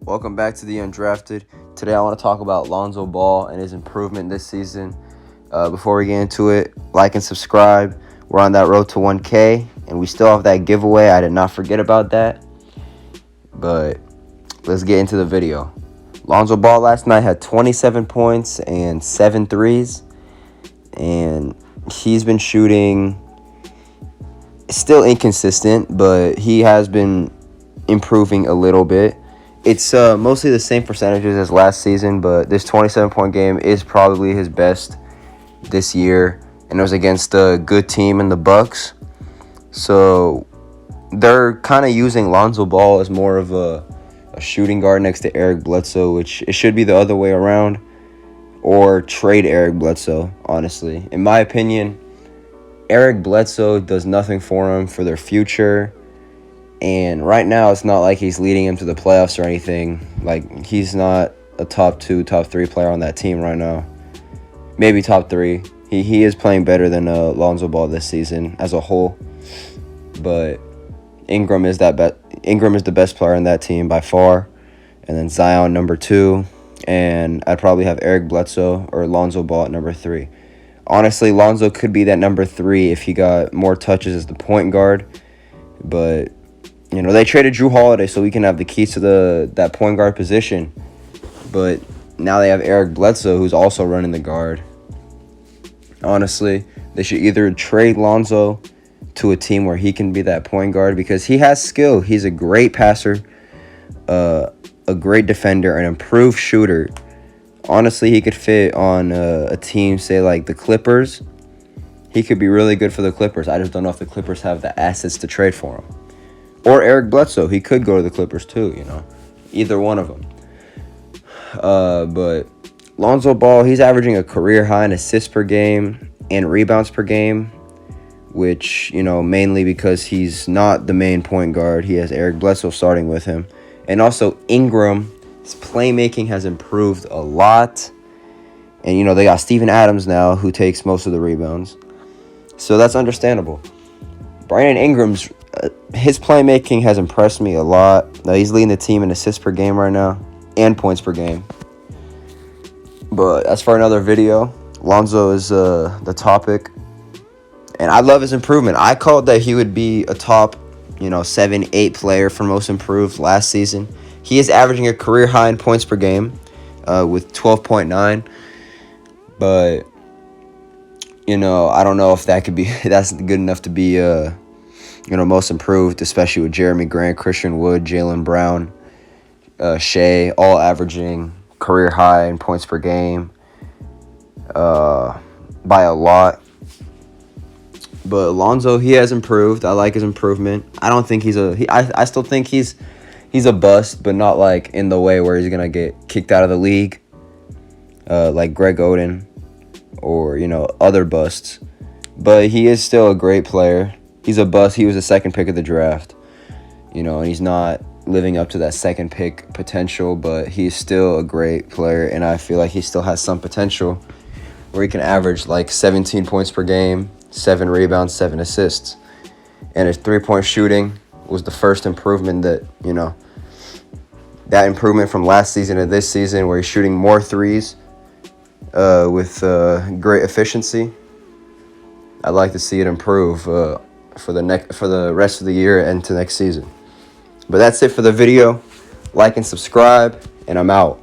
Welcome back to the Undrafted. Today I want to talk about Lonzo Ball and his improvement this season. Before we get into it, like and subscribe. We're on that road to 1K, and we still have that giveaway. I did not forget about that. But let's get into the video. Lonzo Ball last night had 27 points and 7 threes. And he's been shooting, still inconsistent, but he has been improving a little bit. It's mostly the same percentages as last season, but this 27-point game is probably his best this year, and it was against a good team in the Bucks. So they're kind of using Lonzo Ball as more of a shooting guard next to Eric Bledsoe, which it should be the other way around, or trade Eric Bledsoe, honestly. In my opinion, Eric Bledsoe does nothing for him for their future. And right now, it's not like he's leading him to the playoffs or anything. Like, he's not a top 2, top 3 player on that team right now. Maybe top 3. He is playing better than Lonzo Ball this season as a whole. But Ingram is the best player on that team by far. And then Zion, number 2. And I'd probably have Eric Bledsoe or Lonzo Ball at number 3. Honestly, Lonzo could be that number 3 if he got more touches as the point guard. But they traded Drew Holiday so we can have the keys to that point guard position. But now they have Eric Bledsoe, who's also running the guard. Honestly, they should either trade Lonzo to a team where he can be that point guard because he has skill. He's a great passer, a great defender, an improved shooter. Honestly, he could fit on a team, say, like the Clippers. He could be really good for the Clippers. I just don't know if the Clippers have the assets to trade for him. Or Eric Bledsoe. He could go to the Clippers too, Either one of them. But Lonzo Ball, he's averaging a career high in assists per game and rebounds per game, which, mainly because he's not the main point guard. He has Eric Bledsoe starting with him. And also Ingram, his playmaking has improved a lot. And, they got Steven Adams now who takes most of the rebounds. So that's understandable. Brandon Ingram's his playmaking has impressed me a lot. He's leading the team in assists per game right now and points per game. But that's for another video. Lonzo is the topic. And I love his improvement. I called that he would be a top, 7, 8 player for most improved last season. He is averaging a career high in points per game with 12.9. But, I don't know if that's good enough to be most improved, especially with Jeremy Grant, Christian Wood, Jaylen Brown, Shea, all averaging career high in points per game by a lot. But Lonzo, he has improved. I like his improvement. I don't think I still think he's a bust, but not like in the way where he's gonna get kicked out of the league, like Greg Oden or other busts. But he is still a great player. He's a bust. He was a second pick of the draft, and he's not living up to that second pick potential, but he's still a great player, and I feel like he still has some potential where he can average like 17 points per game, 7 rebounds, 7 assists. And his three-point shooting was the first improvement that improvement from last season to this season where he's shooting more threes with great efficiency. I'd like to see it improve for the rest of the year and to next season. But that's it for the video. Like and subscribe, and I'm out.